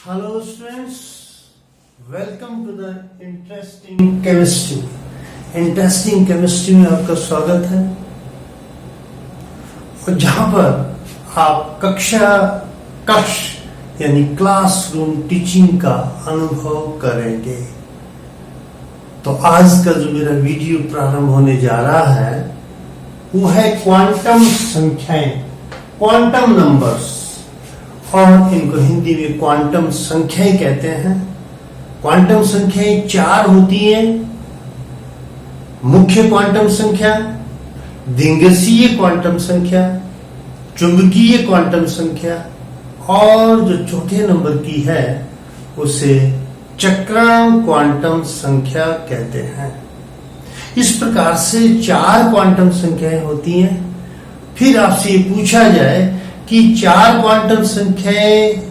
Hello students, welcome to the Interesting Chemistry. Interesting Chemistry में आपका स्वागत है और जहां पर आप कक्ष यानी क्लासरूम टीचिंग का अनुभव करेंगे। तो आज का जो मेरा वीडियो प्रारंभ होने जा रहा है वो है क्वांटम संख्याएं, क्वांटम नंबर्स, और इनको हिंदी में क्वांटम संख्याएं कहते हैं। क्वांटम संख्याएं 4 होती हैं। मुख्य क्वांटम संख्या, दिंगसीय क्वांटम संख्या, चुंबकीय क्वांटम संख्या और जो चौथे नंबर की है उसे चक्रांक क्वांटम संख्या कहते हैं। इस प्रकार से 4 क्वांटम संख्याएं होती हैं। फिर आपसे ये पूछा जाए कि 4 क्वांटम संख्याएं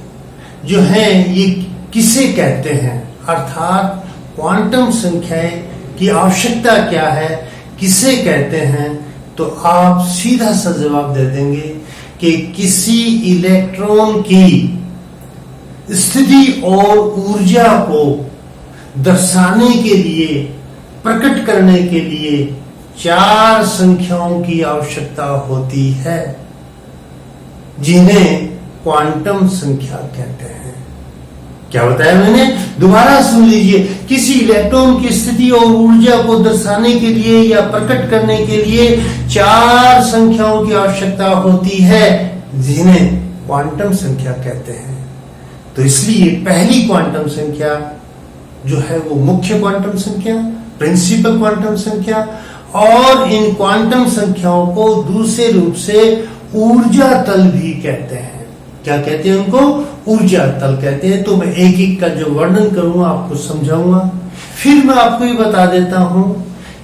जो हैं ये किसे कहते हैं, अर्थात क्वांटम संख्याएं की आवश्यकता क्या है, किसे कहते हैं, तो आप सीधा सा जवाब दे देंगे कि किसी इलेक्ट्रॉन की स्थिति और ऊर्जा को दर्शाने के लिए, प्रकट करने के लिए 4 संख्याओं की आवश्यकता होती है जिन्हें क्वांटम संख्या कहते हैं। क्या बताया मैंने? दोबारा सुन लीजिए। किसी इलेक्ट्रॉन की स्थिति और ऊर्जा को दर्शाने के लिए या प्रकट करने के लिए 4 संख्याओं की आवश्यकता होती है जिन्हें क्वांटम संख्या कहते हैं। तो इसलिए पहली क्वांटम संख्या जो है वो मुख्य क्वांटम संख्या, प्रिंसिपल क्वांटम संख्या, और इन क्वांटम संख्याओं को दूसरे रूप से ऊर्जा तल भी कहते हैं। क्या कहते हैं उनको? ऊर्जा तल कहते हैं। तो मैं एक एक का जो वर्णन करूंगा आपको समझाऊंगा। फिर मैं आपको ये बता देता हूं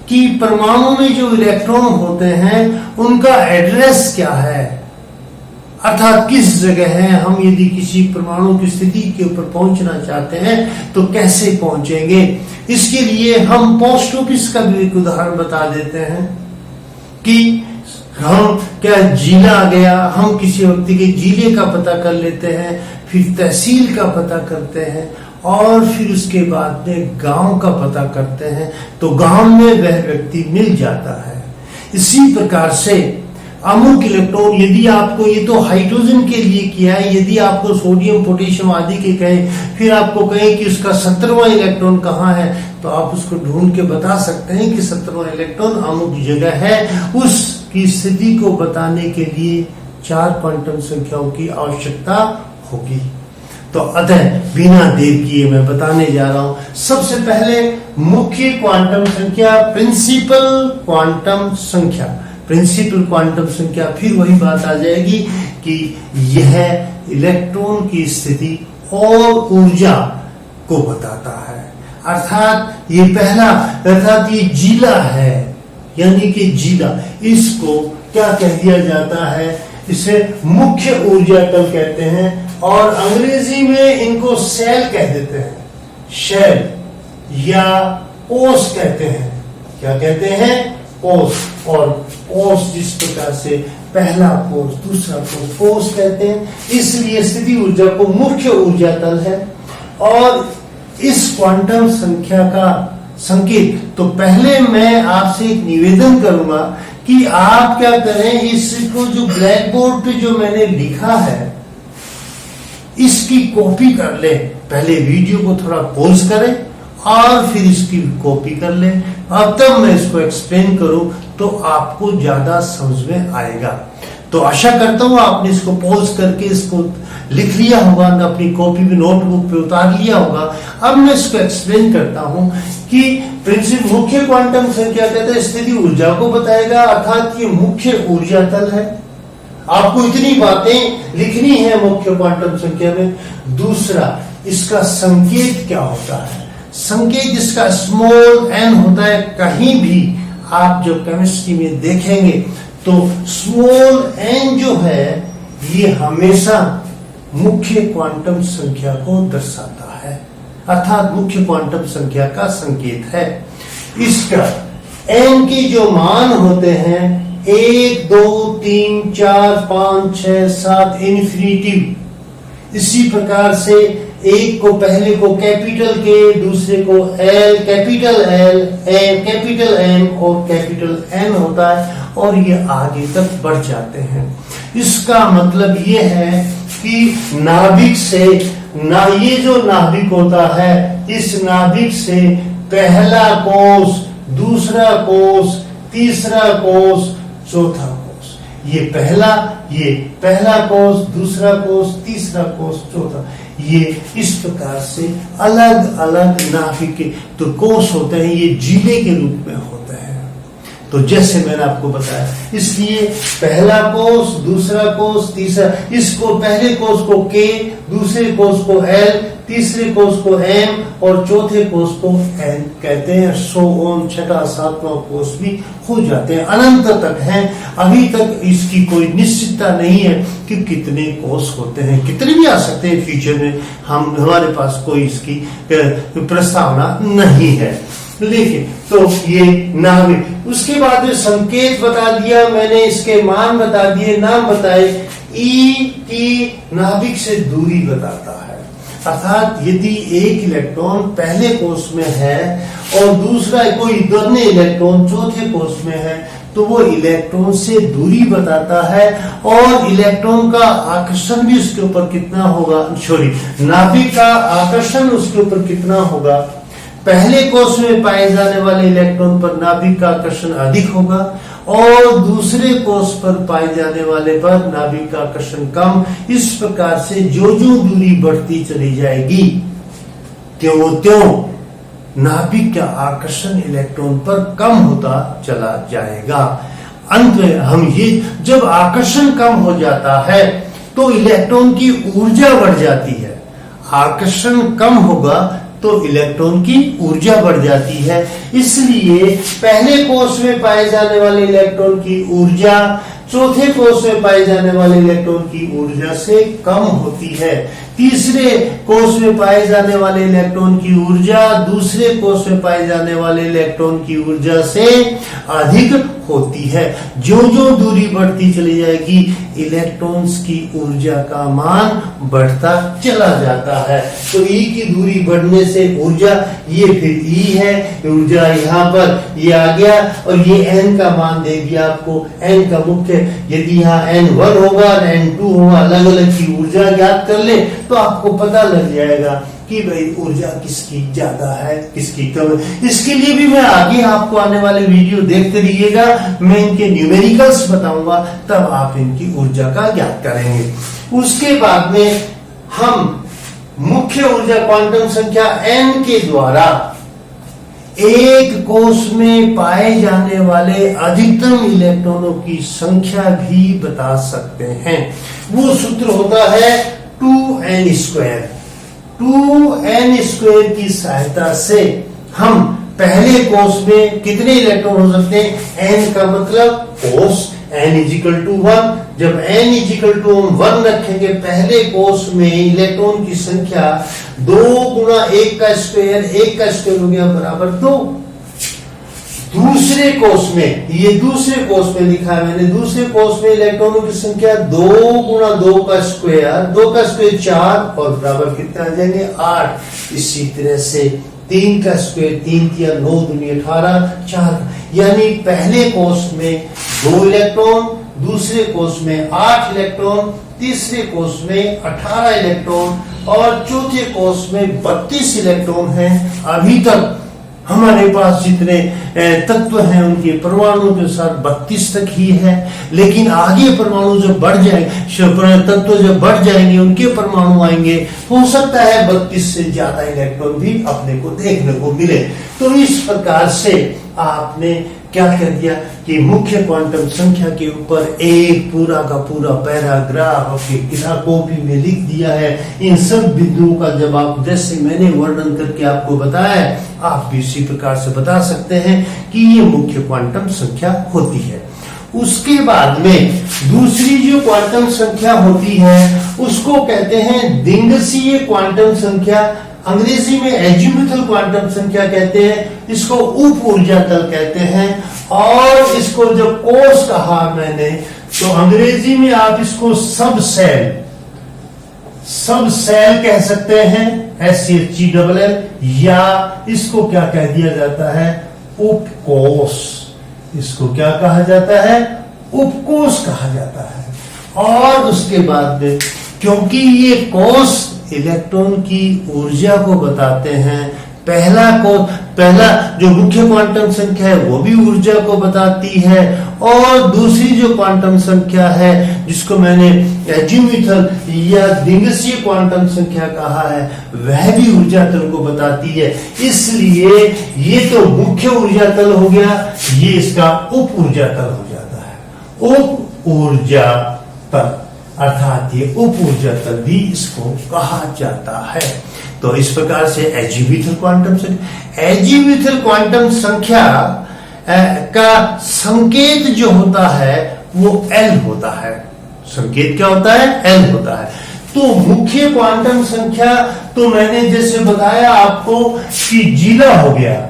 कि परमाणु में जो इलेक्ट्रॉन होते हैं उनका एड्रेस क्या है, अर्थात किस जगह है। हम यदि किसी परमाणु की स्थिति के ऊपर पहुंचना चाहते हैं तो कैसे पहुंचेंगे। इसके लिए हम पोस्ट ऑफिस का भी एक उदाहरण बता देते हैं कि हम क्या जिला आ गया, हम किसी व्यक्ति के जिले का पता कर लेते हैं, फिर तहसील का पता करते हैं और फिर उसके बाद में गांव का पता करते हैं, तो गांव में वह व्यक्ति मिल जाता है। इसी प्रकार से अमुक इलेक्ट्रॉन, यदि आपको ये तो हाइड्रोजन के लिए किया है, यदि आपको सोडियम पोटेशियम आदि के कहें, फिर आपको कहें कि उसका 17वां इलेक्ट्रॉन कहाँ है, तो आप उसको ढूंढ के बता सकते हैं कि 17वां इलेक्ट्रॉन अमुक जगह है। उसकी स्थिति को बताने के लिए 4 क्वांटम संख्याओं की आवश्यकता होगी। तो अतः बिना देर किए मैं बताने जा रहा हूं। सबसे पहले मुख्य क्वांटम संख्या, प्रिंसिपल क्वांटम संख्या। प्रिंसिपल क्वांटम संख्या, फिर वही बात आ जाएगी कि यह इलेक्ट्रॉन की स्थिति और ऊर्जा को बताता है। अर्थात ये पहला, अर्थात ये जिला है, यानी कि जिला, इसको क्या कह दिया जाता है, इसे मुख्य ऊर्जा तल कहते हैं और अंग्रेजी में इनको सेल कह देते हैं, शेल या पोस कहते हैं। क्या कहते हैं? पोस। और पोस जिस प्रकार से पहला पोस, दूसरा पोस कहते हैं, इसलिए स्थिति ऊर्जा को मुख्य ऊर्जा तल है। और इस क्वांटम संख्या का संकेत, तो पहले मैं आपसे एक निवेदन करूंगा कि आप क्या करें, इसको जो ब्लैक बोर्ड पे जो मैंने लिखा है इसकी कॉपी कर ले। पहले वीडियो को थोड़ा पॉज करें और फिर इसकी कॉपी कर लें। अब तब मैं इसको एक्सप्लेन करूं तो आपको ज्यादा समझ में आएगा। तो आशा करता हूं आपने इसको पॉज करके इसको लिख लिया होगा, अपनी कॉपी में, नोटबुक पे उतार लिया होगा। अब मैं इसको एक्सप्लेन करता हूं कि प्रिंसिपल मुख्य क्वांटम संख्या कहते हैं स्थिति ऊर्जा को बताएगा, अर्थात ये मुख्य ऊर्जा तल है। आपको इतनी बातें लिखनी है मुख्य क्वांटम संख्या में। दूसरा, इसका संकेत क्या होता है। संकेत इसका स्मॉल n होता है। कहीं भी आप जो केमिस्ट्री में देखेंगे तो स्मॉल n जो है ये हमेशा मुख्य क्वांटम संख्या को दर्शाता है, अर्थात मुख्य क्वांटम संख्या का संकेत है। इसका n के जो मान होते हैं 1, 2, 3, 4, 5, 6, 7 इन्फिनिटी, इसी प्रकार से एक को पहले को कैपिटल के, दूसरे को L, capital L, capital M और कैपिटल एन होता है और ये आगे तक बढ़ जाते हैं। इसका मतलब ये है कि नाभिक से ये जो नाभिक होता है, इस नाभिक से पहला कोष, दूसरा कोष, तीसरा कोष, चौथा कोष, ये पहला कोष, दूसरा कोष, तीसरा कोष, चौथा, ये इस प्रकार से अलग अलग नाभिक के तो कोष होते हैं, ये जिले के रूप में होते हैं। तो जैसे मैंने आपको बताया, इसलिए पहला कोष, दूसरा कोष, तीसरा, इसको पहले कोष को के, दूसरे कोष को एल, तीसरे कोष को एम और चौथे कोष को एन कहते हैं। सो ओम छठा सातवां कोष भी हो जाते हैं, अनंत तक हैं। अभी तक इसकी कोई निश्चितता नहीं है कि कितने कोष होते हैं, कितने भी आ सकते हैं फ्यूचर में, हमारे पाष कोई इसकी प्रस्तावना नहीं है। लेकिन तो ये नाभिक, उसके बाद में संकेत बता दिया मैंने, इसके मान बता दिए, नाम बताए। ई की नाभिक से दूरी बताता है, अर्थात यदि एक इलेक्ट्रॉन पहले कोष में है और दूसरा कोई दोनों इलेक्ट्रॉन चौथे कोष में है तो वो इलेक्ट्रॉन से दूरी बताता है और इलेक्ट्रॉन का आकर्षण भी उसके ऊपर कितना होगा, नाभिक का आकर्षण उसके ऊपर कितना होगा। पहले कोष में पाए जाने वाले इलेक्ट्रॉन पर नाभिक का आकर्षण अधिक होगा और दूसरे कोष पर पाए जाने वाले पर नाभिक का आकर्षण कम। इस प्रकार से जो दूरी बढ़ती चली जाएगी त्यों नाभिक का आकर्षण इलेक्ट्रॉन पर कम होता चला जाएगा। अंत में हम ये, जब आकर्षण कम हो जाता है तो इलेक्ट्रॉन की ऊर्जा बढ़ जाती है। आकर्षण कम होगा तो इलेक्ट्रॉन की ऊर्जा बढ़ जाती है, इसलिए पहले कोष में पाए जाने वाले इलेक्ट्रॉन की ऊर्जा चौथे कोष में पाए जाने वाले इलेक्ट्रॉन की ऊर्जा से कम होती है। तीसरे कोष में पाए जाने वाले इलेक्ट्रॉन की ऊर्जा दूसरे कोष में पाए जाने वाले इलेक्ट्रॉन की ऊर्जा से अधिक होती है। जो दूरी बढ़ती चली जाएगी इलेक्ट्रॉन्स की ऊर्जा का मान बढ़ता चला जाता है। तो ई की दूरी बढ़ने से ऊर्जा, ये फिर ई है, ऊर्जा यहाँ पर ये आ गया और ये एन का मान दे दिया आपको। एन का मुख्य, यदि यहाँ N1 होगा और N2 होगा, अलग अलग की ऊर्जा ज्ञात कर ले तो आपको पता लग जाएगा कि भाई ऊर्जा किसकी ज्यादा है किसकी कम है। इसके लिए भी मैं आगे आपको आने वाले वीडियो देखते रहिएगा, मैं इनके न्यूमेरिकल्स बताऊंगा, तब आप इनकी ऊर्जा का ज्ञात करेंगे। उसके बाद में हम मुख्य ऊर्जा क्वांटम संख्या n के द्वारा एक कोष में पाए जाने वाले अधिकतम इलेक्ट्रॉनों की संख्या भी बता सकते हैं। वो सूत्र होता है 2n²। 2n² की सहायता से हम पहले कोष में कितने इलेक्ट्रॉन हो सकते हैं, n का मतलब कोष, n=1। जब n=1 रखेंगे पहले कोष में इलेक्ट्रॉन की संख्या 2 गुणा 1 का स्क्वायर, 1 का स्क्वायर हो गया बराबर 2। दूसरे कोष में, ये दूसरे कोष में लिखा है मैंने, दूसरे कोष में इलेक्ट्रॉनों की संख्या 2 गुणा 2 का स्क्वायर, 2 का स्क्वायर 4 और बराबर कितना आ जाएंगे 8। इसी तरह से 3 का स्क्वायर 3 या 9 दूनी 18, 4, यानी पहले कोष में 2 इलेक्ट्रॉन, दूसरे कोष में 8 इलेक्ट्रॉन, तीसरे कोष में 18 इलेक्ट्रॉन और चौथे कोष में 32 इलेक्ट्रॉन हैं। अभी तक हमारे पास जितने तत्व हैं उनके परमाणु के साथ 32 तक ही है, लेकिन आगे परमाणु जब बढ़ जाएंगे, तत्व जब बढ़ जाएंगे उनके परमाणु आएंगे, हो सकता है 32 से ज्यादा इलेक्ट्रॉन भी अपने को देखने को मिले। तो इस प्रकार से आपने क्या कर दिया कि मुख्य क्वांटम संख्या के ऊपर एक पूरा का पूरा पैराग्राफ अपनी किताब कॉपी में लिख दिया है। इन सब बिंदुओं का जब आप, जैसे मैंने वर्णन करके आपको बताया, आप भी इसी प्रकार से बता सकते हैं कि ये मुख्य क्वांटम संख्या होती है। उसके बाद में दूसरी जो क्वांटम संख्या होती है उसको कहते हैं दिंगसीय क्वांटम संख्या, अंग्रेजी में एजिमुथल क्वांटम संख्या कहते हैं, इसको उप ऊर्जा तल कहते हैं। और इसको जब कोष कहा मैंने, तो अंग्रेजी में आप इसको सब सब सेल कह सकते हैं, SCHELL, या इसको क्या कह दिया जाता है, उपकोष। इसको क्या कहा जाता है, उपकोष कहा जाता है। और उसके बाद क्योंकि ये कोष इलेक्ट्रॉन की ऊर्जा को बताते हैं, पहला जो मुख्य क्वांटम संख्या है वो भी ऊर्जा को बताती है, और दूसरी जो क्वांटम संख्या है जिसको मैंने एजीमुथल या दिवसीय क्वांटम संख्या कहा है, वह भी ऊर्जा तल को बताती है। इसलिए ये तो मुख्य ऊर्जा तल हो गया, ये इसका उप ऊर्जा तल हो जाता है। उप ऊर्जा तल अर्थात ये उप ऊर्जा तल भी इसको कहा जाता है। तो इस प्रकार से एजीमुथल क्वांटम संख्या का संकेत जो होता है वो L होता है। संकेत क्या होता है, L होता है। तो मुख्य क्वांटम संख्या तो मैंने जैसे बताया आपको कि जीला हो गया,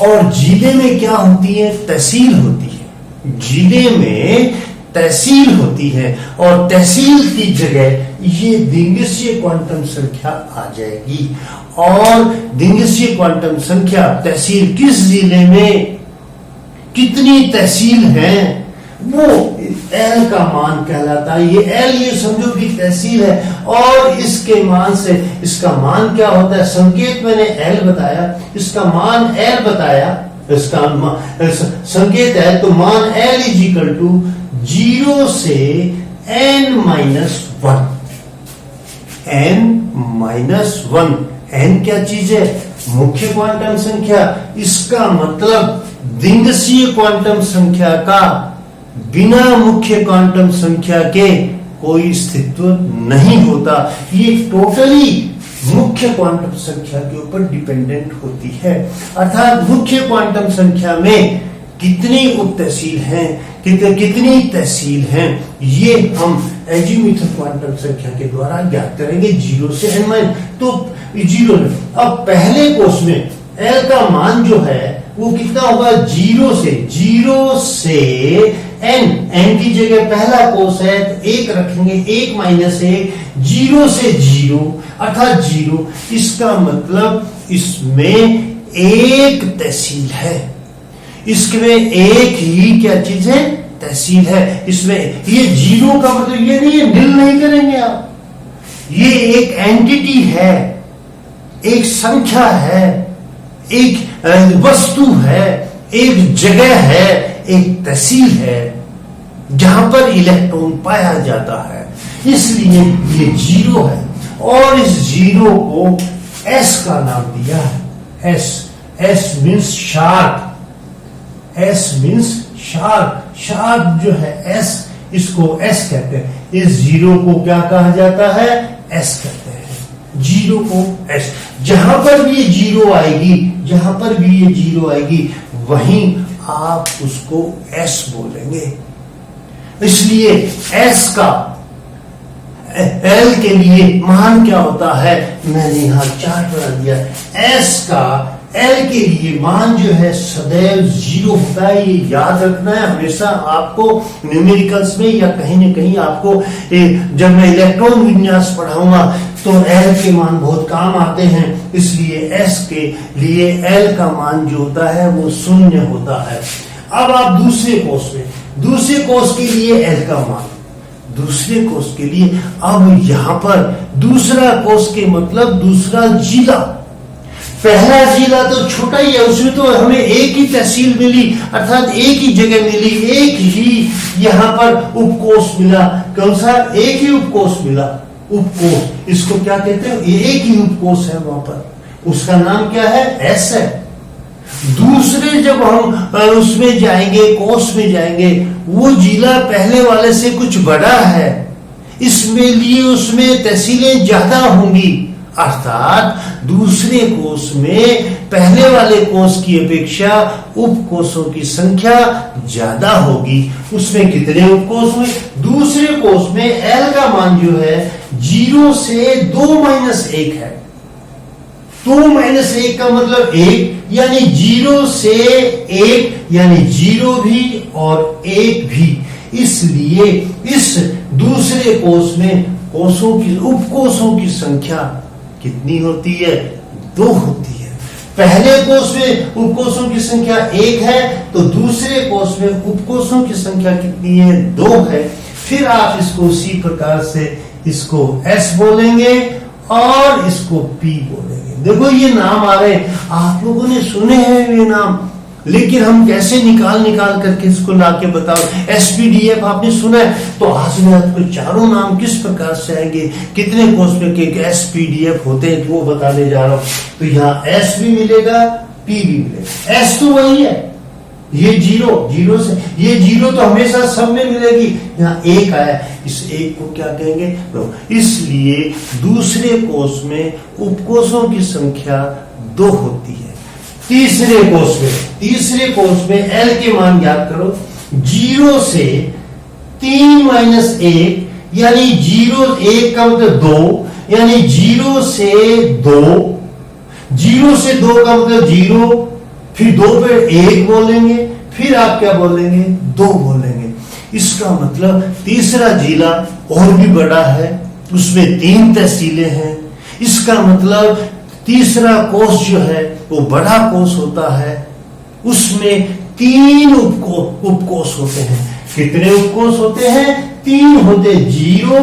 और जीले में क्या होती है, तहसील होती है। जीले में तहसील होती है, और तहसील की जगह ये दिवसीय क्वांटम संख्या आ जाएगी। और दिवसीय क्वांटम संख्या तहसील किस जिले में कितनी तहसील है वो L का मान कहलाता है। ये L ये समझो कि तहसील है, और इसके मान से इसका मान क्या होता है, संकेत मैंने L बताया, इसका मान L बताया, इसका संकेत है, तो मान L = 0 से n-1। n-1 n क्या चीज है, मुख्य क्वांटम संख्या। इसका मतलब दिवसीय क्वांटम संख्या का बिना मुख्य क्वांटम संख्या के कोई अस्तित्व नहीं होता। ये टोटली मुख्य क्वांटम संख्या के ऊपर डिपेंडेंट होती है। अर्थात मुख्य क्वांटम संख्या में कितनी उप तहसील हैं, कितनी तहसील हैं, ये हम एजीमुथल क्वांटम संख्या के द्वारा ज्ञात करेंगे। 0 से n-, तो 0। अब पहले कोष में L का मान जो है वो कितना होगा, 0 से n की जगह पहला कोष है तो 1 रखेंगे, 1 - 1, 0 से 0 अर्थात 0। इसका मतलब इसमें एक तहसील है, इसमें एक ही क्या चीज है, तहसील है। इसमें ये 0 का मतलब ये नहीं है नील नहीं करेंगे आप, ये एक एंटिटी है, एक संख्या है, एक वस्तु है, एक जगह है, एक तहसील है जहां पर इलेक्ट्रॉन पाया जाता है। इसलिए ये 0 है, और इस 0 को S का नाम दिया है। S means sharp, S means sharp जो है S, इसको S कहते हैं। इस 0 को क्या कहा जाता है, S कहते हैं। 0 को S, जहां पर भी ये 0 आएगी, वहीं आप उसको S बोलेंगे। इसलिए S का L के लिए मान क्या होता है, मैंने यहां चार्ट बना दिया। S का L के लिए मान जो है सदैव 0 होता है। ये याद रखना है हमेशा आपको, न्यूमेरिकल्स में या कहीं न कहीं आपको जब मैं इलेक्ट्रॉन विन्यास पढ़ाऊंगा तो L के मान बहुत काम आते हैं। इसलिए S के लिए L का मान जो होता है वो 0 होता है। अब आप दूसरे कोष के लिए L का मान, दूसरे कोष के लिए, अब यहां पर दूसरा कोष के मतलब दूसरा जिला। पहला जिला तो छोटा ही है, उसमें तो हमें एक ही तहसील मिली, अर्थात एक ही जगह मिली, एक ही यहां पर उपकोष मिला। कौन सा, एक ही उपकोष मिला, उपकोष। इसको क्या कहते हैं, एक ही उपकोष है वहां पर, उसका नाम क्या है, S है। दूसरे जब हम उसमें जाएंगे, कोष में जाएंगे, वो जिला पहले वाले से कुछ बड़ा है, इसमें लिए उसमें तहसीलें ज्यादा होंगी। अर्थात दूसरे कोष में पहले वाले कोष की अपेक्षा उपकोषों की संख्या ज्यादा होगी। उसमें कितने उपकोष हुए, दूसरे कोष में L का मान जो है 0 से 2-1 है। 2-1 का मतलब 1, यानी 0 से 1 यानी 0 भी और 1 भी। इसलिए इस दूसरे कोष में कोषों की उपकोषों की संख्या कितनी होती है? 2 होती है। पहले कोष में उपकोषों की संख्या 1 है, तो दूसरे कोष में उपकोषों की संख्या कितनी है? 2 है। फिर आप इसको उसी प्रकार से इसको S बोलेंगे और इसको P बोलेंगे। देखो ये नाम आ रहे, आप लोगों ने सुने हैं ये नाम, लेकिन हम कैसे निकाल करके इसको लाके बताओ। SPDF आपने सुना है, तो आज मैं आपको चारों नाम किस प्रकार से आएंगे, कितने कोष में के SPDF होते हैं, वो बताने जा रहा हूं। तो यहाँ S भी मिलेगा, P भी मिलेगा। S तो वही है, ये जीरो से, ये जीरो तो हमेशा सब में मिलेगी। यहाँ 1 आया, इस 1 को क्या कहेंगे? तो इसलिए दूसरे कोष में उपकोषों की संख्या 2 होती है। तीसरे कोष में L के मान ज्ञात करो। 0 से 3 माइनस 1 यानी 1 का मतलब 2, यानी 0 से 2 का मतलब 0, फिर 2 पे 1 बोलेंगे, फिर आप क्या बोलेंगे? 2 बोलेंगे। इसका मतलब तीसरा जिला और भी बड़ा है, उसमें 3 तहसीलें हैं। इसका मतलब तीसरा कोष जो है वो बड़ा कोष होता है, उसमें 3 उपकोष होते हैं। कितने उपकोष होते हैं? 3 होते, 0,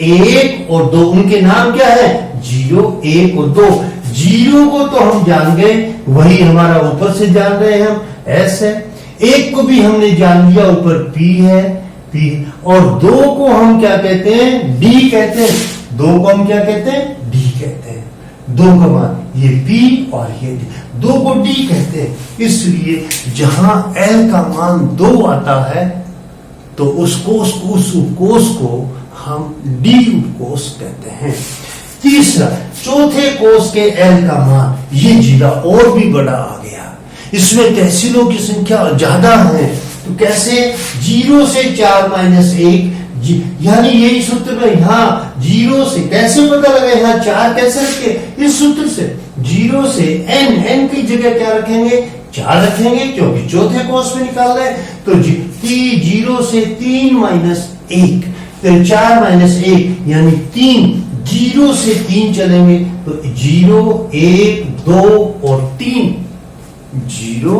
1 और 2। उनके नाम क्या है? 0, 1 और 2। 0 को तो हम जान गए, वही हमारा ऊपर से जान रहे हैं हम, S है। 1 को भी हमने जान लिया, ऊपर P है, P। और 2 को हम क्या कहते हैं? D कहते हैं। 2 को हम क्या कहते हैं? D कहते हैं। 2 का मान ये P और ये D, 2 को D कहते हैं। इसलिए जहां L का मान 2 आता है, तो उस उपकोष को हम D उपकोष कहते हैं। तीसरा, चौथे कोष के L का मान, ये जिला और भी बड़ा आ गया, इसमें तहसीलों की संख्या ज्यादा है। तो कैसे? 0 से 4 माइनस 1, यानी यही सूत्र में यहाँ 0 से कैसे पता लगा, यहाँ 4 कैसे रखे? इस सूत्र से 0 से n की जगह क्या रखेंगे? 4 रखेंगे, क्योंकि चौथे कोष में निकाल रहे हैं। तो 0 से 3 माइनस 1, तो 4 माइनस 1 यानी 3। 0 से 3 चलेंगे तो 0, 1, 2 और 3, 0,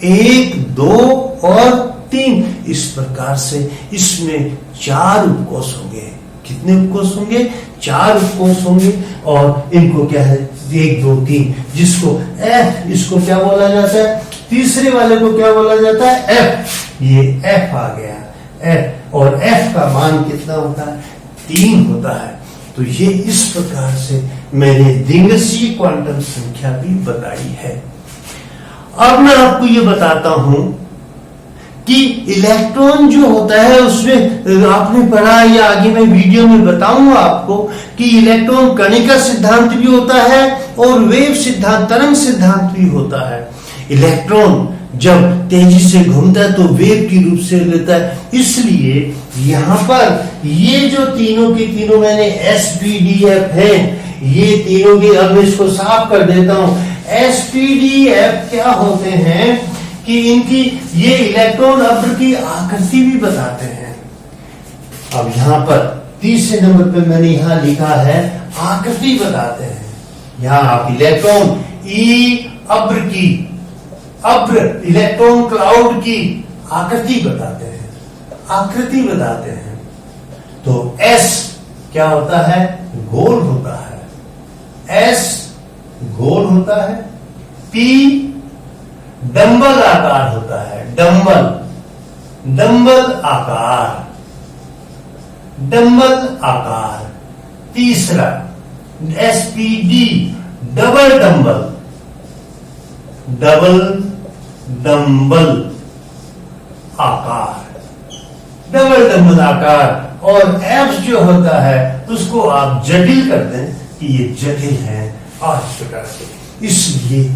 1, 2 और 3। इस प्रकार से इसमें 4 उपकोष होंगे। कितने उपकोष होंगे? 4 उपकोष होंगे। और इनको क्या है? 1, 2, 3, जिसको F, इसको क्या बोला जाता है? तीसरे वाले को क्या बोला जाता है? F। ये F आ गया, F। और F का मान कितना होता है? 3 होता है। तो ये इस प्रकार से मैंने द्विंगसीय क्वांटम संख्या भी बताई है। अब मैं आपको ये बताता हूं कि इलेक्ट्रॉन जो होता है उसमें आपने पढ़ा, या आगे मैं वीडियो में बताऊंगा आपको कि इलेक्ट्रॉन कणिका सिद्धांत भी होता है और वेव सिद्धांत, तरंग सिद्धांत भी होता है। इलेक्ट्रॉन जब तेजी से घूमता है तो वेव की रूप से लेता है। इसलिए यहां पर ये जो तीनों की तीनों मैंने SPDF है, ये तीनों की, अब इसको साफ कर देता हूं। SPDF क्या होते हैं कि इनकी ये इलेक्ट्रॉन अब्र की आकृति भी बताते हैं। अब यहां पर तीसरे नंबर पे मैंने यहां लिखा है आकृति बताते हैं। यहां आप इलेक्ट्रॉन अब्र की, अब्र इलेक्ट्रॉन क्लाउड की आकृति बताते हैं, आकृति बताते हैं। तो S क्या होता है? गोल होता है, S गोल होता है। P डंबल आकार होता है, डंबल आकार, डंबल आकार। तीसरा SPD डबल डंबल आकार, डबल डंबल आकार। और F जो होता है उसको आप जटिल कर दें कि ये जटिल है आज प्रकार से। इसलिए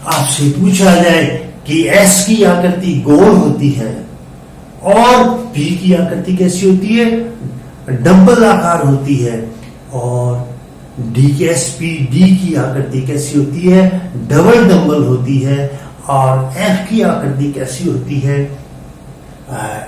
आपसे पूछा जाए कि S की आकृति गोल होती है और P की आकृति कैसी होती है? डंबल आकार होती है। और SPD की आकृति कैसी होती है? डबल डंबल होती है। और F की आकृति कैसी होती है?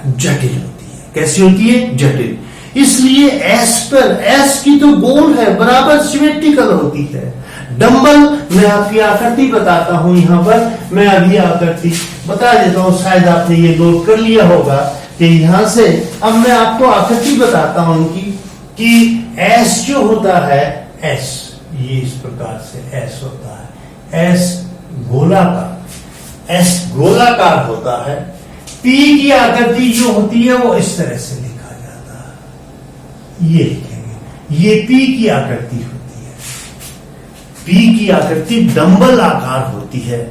जटिल होती है। कैसी होती है? जटिल। इसलिए एस की तो गोल है, बराबर सिमेट्रिकल होती है। डंबल, मैं आपकी आकृति बताता हूं, यहां पर मैं अभी आकृति बता देता हूं, शायद आपने ये नोट कर लिया होगा कि यहां से अब मैं आपको आकृति बताता हूं उनकी, कि एस जो होता है, एस ये इस प्रकार से एस होता है, एस गोलाकार होता है। पी की आकृति जो होती है वो इस तरह से लिखा जाता है, ये लिखेंगे, ये पी की आकृति होती है। पी की आकृति डंबल आकार होती है।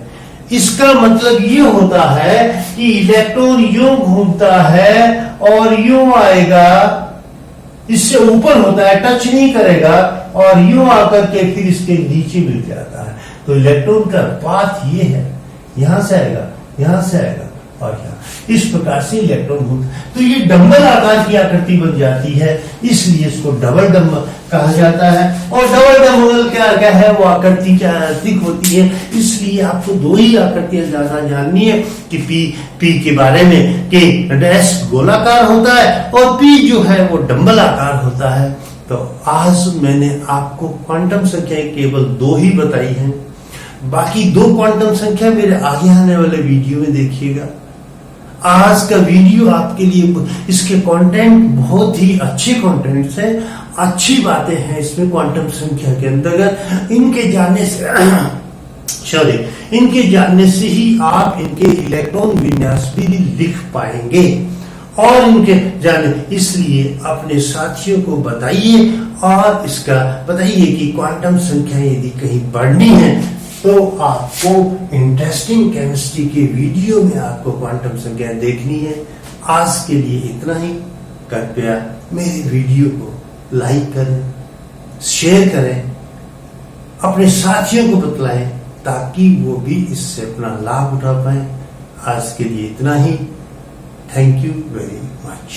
इसका मतलब ये होता है कि इलेक्ट्रॉन यूं घूमता है और यूं आएगा, इससे ऊपर होता है, टच नहीं करेगा, और यूं आकर के फिर इसके नीचे मिल जाता है। तो इलेक्ट्रॉन का पाथ ये है, यहां से आएगा, यहां से आएगा और यहां, इस प्रकार से इलेक्ट्रॉन घूमता है। तो ये डंबल आकार की आकृति बन जाती है, इसलिए इसको डबल डंबल कहा जाता है। और डबल डंबल क्या है, वो आकृति क्या अधिक होती है। इसलिए आपको दो ही आकृतियां ज्यादा जाननी है कि पी के बारे में, कि एस गोलाकार होता है और पी जो है वो डंबल आकार होता है। तो आज मैंने आपको क्वांटम संख्याएं केवल दो ही बताई हैं, बाकी दो क्वांटम संख्या मेरे आगे आने वाले वीडियो में देखिएगा। आज का वीडियो आपके लिए, इसके कंटेंट बहुत ही अच्छे कंटेंट्स हैं, अच्छी बातें हैं इसमें क्वांटम संख्या के अंतर्गत। इनके जानने से ही आप इनके इलेक्ट्रॉन विन्यास भी लिख पाएंगे और इनके जाने, इसलिए अपने साथियों को बताइए और इसका बताइए कि क्वांटम संख्या यदि कहीं पढ़नी है तो आपको इंटरेस्टिंग केमिस्ट्री के वीडियो में आपको क्वांटम संख्या देखनी है। आज के लिए इतना ही। कृपया मेरे वीडियो को लाइक करें, शेयर करें, अपने साथियों को बतलाएं ताकि वो भी इससे अपना लाभ उठा पाए। आज के लिए इतना ही। Thank you very much.